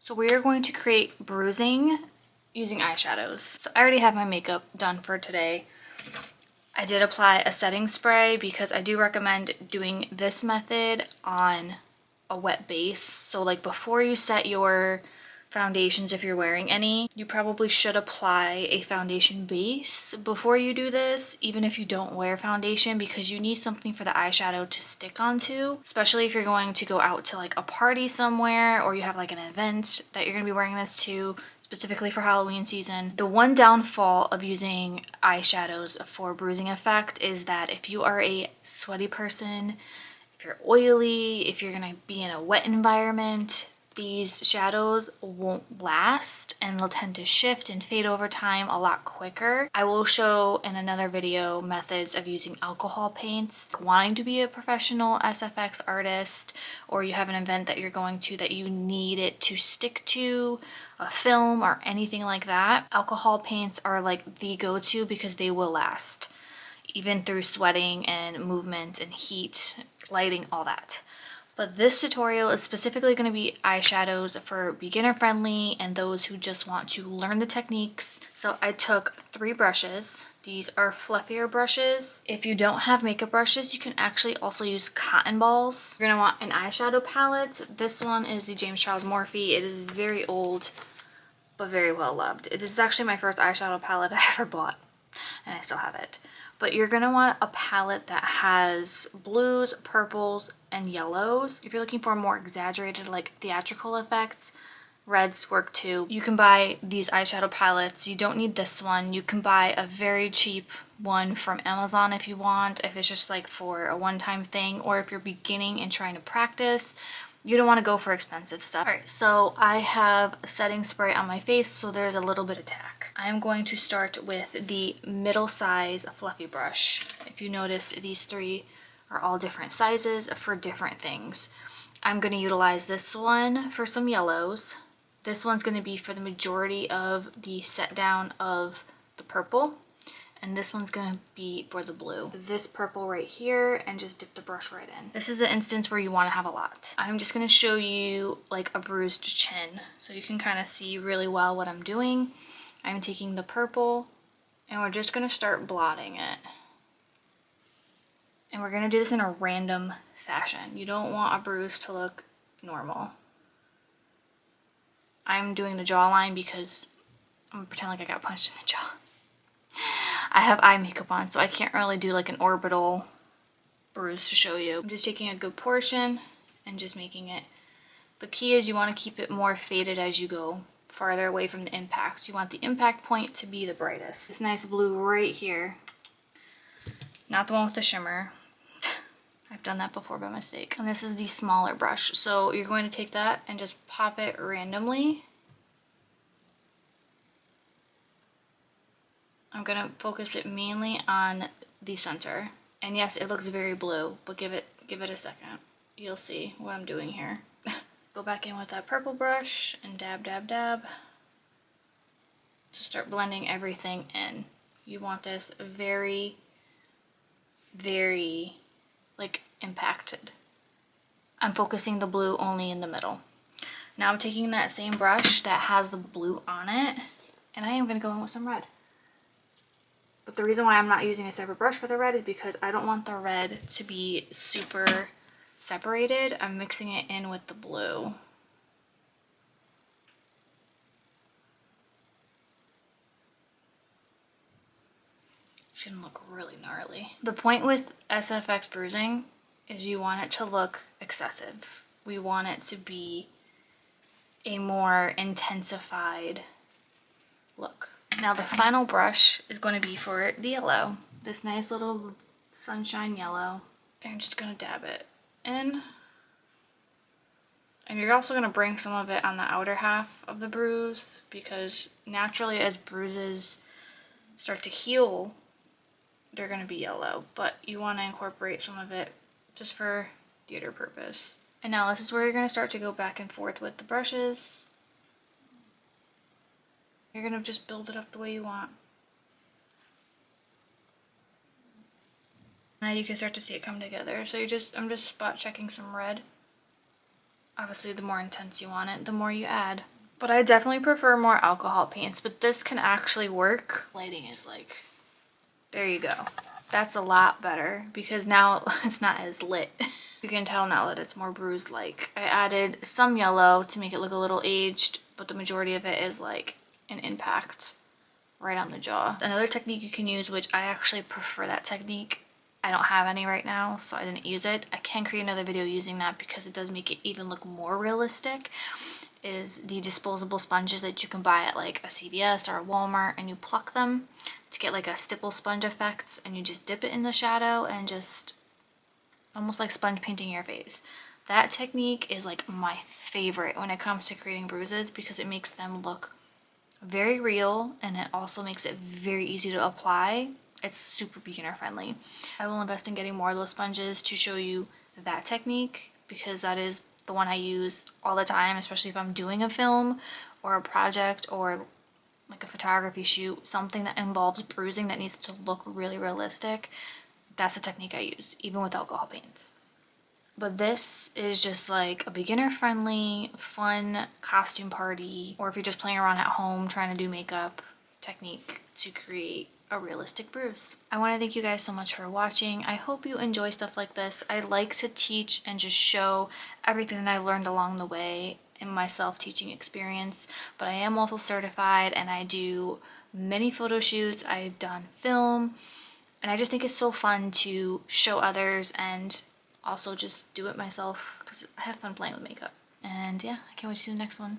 So we are going to create bruising using eyeshadows. So I already have my makeup done for today. I did apply a setting spray because I do recommend doing this method on a wet base. So like before you set your foundations, if you're wearing any, you probably should apply a foundation base before you do this, even if you don't wear foundation, because you need something for the eyeshadow to stick onto, especially if you're going to go out to like a party somewhere or you have like an event that you're going to be wearing this to, specifically for Halloween season. The one downfall of using eyeshadows for bruising effect is that if you are a sweaty person, if you're oily, if you're gonna be in a wet environment, these shadows won't last and they'll tend to shift and fade over time a lot quicker. I will show in another video methods of using alcohol paints. Wanting to be a professional SFX artist, or you have an event that you're going to that you need it to stick to, a film or anything like that, alcohol paints are like the go-to because they will last, even through sweating and movement and heat, lighting, all that. But this tutorial is specifically going to be eyeshadows for beginner friendly and those who just want to learn the techniques. So I took 3 brushes. These are fluffier brushes. If you don't have makeup brushes, you can actually also use cotton balls. You're going to want an eyeshadow palette. This one is the James Charles Morphe. It is very old, but very well loved. This is actually my first eyeshadow palette I ever bought, and I still have it. But you're gonna want a palette that has blues, purples, and yellows. If you're looking for more exaggerated, like theatrical effects, reds work too. You can buy these eyeshadow palettes. You don't need this one. You can buy a very cheap one from Amazon if you want, if it's just like for a one-time thing, or if you're beginning and trying to practice. You don't want to go for expensive stuff. All right, so I have a setting spray on my face, so there's a little bit of tack. I'm going to start with the middle size fluffy brush. If you notice, these 3 are all different sizes for different things. I'm going to utilize this one for some yellows. This one's going to be for the majority of the set down of the purple. And this one's gonna be for the blue. This purple right here, and just dip the brush right in. This is the instance where you wanna have a lot. I'm just gonna show you like a bruised chin, so you can kind of see really well what I'm doing. I'm taking the purple, and we're just gonna start blotting it. And we're gonna do this in a random fashion. You don't want a bruise to look normal. I'm doing the jawline because I'm gonna pretend like I got punched in the jaw. I have eye makeup on, so I can't really do like an orbital bruise to show you. I'm just taking a good portion and just making it. The key is you want to keep it more faded as you go farther away from the impact. You want the impact point to be the brightest. This nice blue right here, not the one with the shimmer. I've done that before by mistake. And this is the smaller brush. So you're going to take that and just pop it randomly. I'm gonna focus it mainly on the center. And yes, it looks very blue, but give it a second. You'll see what I'm doing here. Go back in with that purple brush and dab, dab, dab. To start blending everything in. You want this very, very like impacted. I'm focusing the blue only in the middle. Now I'm taking that same brush that has the blue on it, and I am gonna go in with some red. But the reason why I'm not using a separate brush for the red is because I don't want the red to be super separated. I'm mixing it in with the blue. It's gonna look really gnarly. The point with SFX bruising is you want it to look excessive. We want it to be a more intensified look. Now the final brush is going to be for the yellow. This nice little sunshine yellow. And I'm just going to dab it in. And you're also going to bring some of it on the outer half of the bruise, because naturally as bruises start to heal, they're going to be yellow. But you want to incorporate some of it just for theater purpose. And now this is where you're going to start to go back and forth with the brushes. You're going to just build it up the way you want. Now you can start to see it come together. So I'm just spot checking some red. Obviously the more intense you want it, the more you add. But I definitely prefer more alcohol paints, but this can actually work. Lighting is like, there you go. That's a lot better because now it's not as lit. You can tell now that it's more bruised-like. I added some yellow to make it look a little aged, but the majority of it is like an impact right on the jaw. Another technique you can use, which I actually prefer that technique. I don't have any right now, so I didn't use it. I can create another video using that because it does make it even look more realistic, is the disposable sponges that you can buy at like a CVS or a Walmart, and you pluck them to get like a stipple sponge effect, and you just dip it in the shadow and just almost like sponge painting your face. That technique is like my favorite when it comes to creating bruises because it makes them look very real, and it also makes it very easy to apply. It's super beginner friendly. I will invest in getting more of those sponges to show you that technique because that is the one I use all the time, especially if I'm doing a film or a project or like a photography shoot, something that involves bruising that needs to look really realistic. That's the technique I use, even with alcohol paints. But this is just like a beginner friendly, fun costume party, or if you're just playing around at home trying to do makeup, technique to create a realistic bruise. I want to thank you guys so much for watching. I hope you enjoy stuff like this. I like to teach and just show everything that I've learned along the way in my self-teaching experience, but I am also certified and I do many photo shoots. I've done film, and I just think it's so fun to show others and also just do it myself because I have fun playing with makeup. And yeah, I can't wait to see the next one.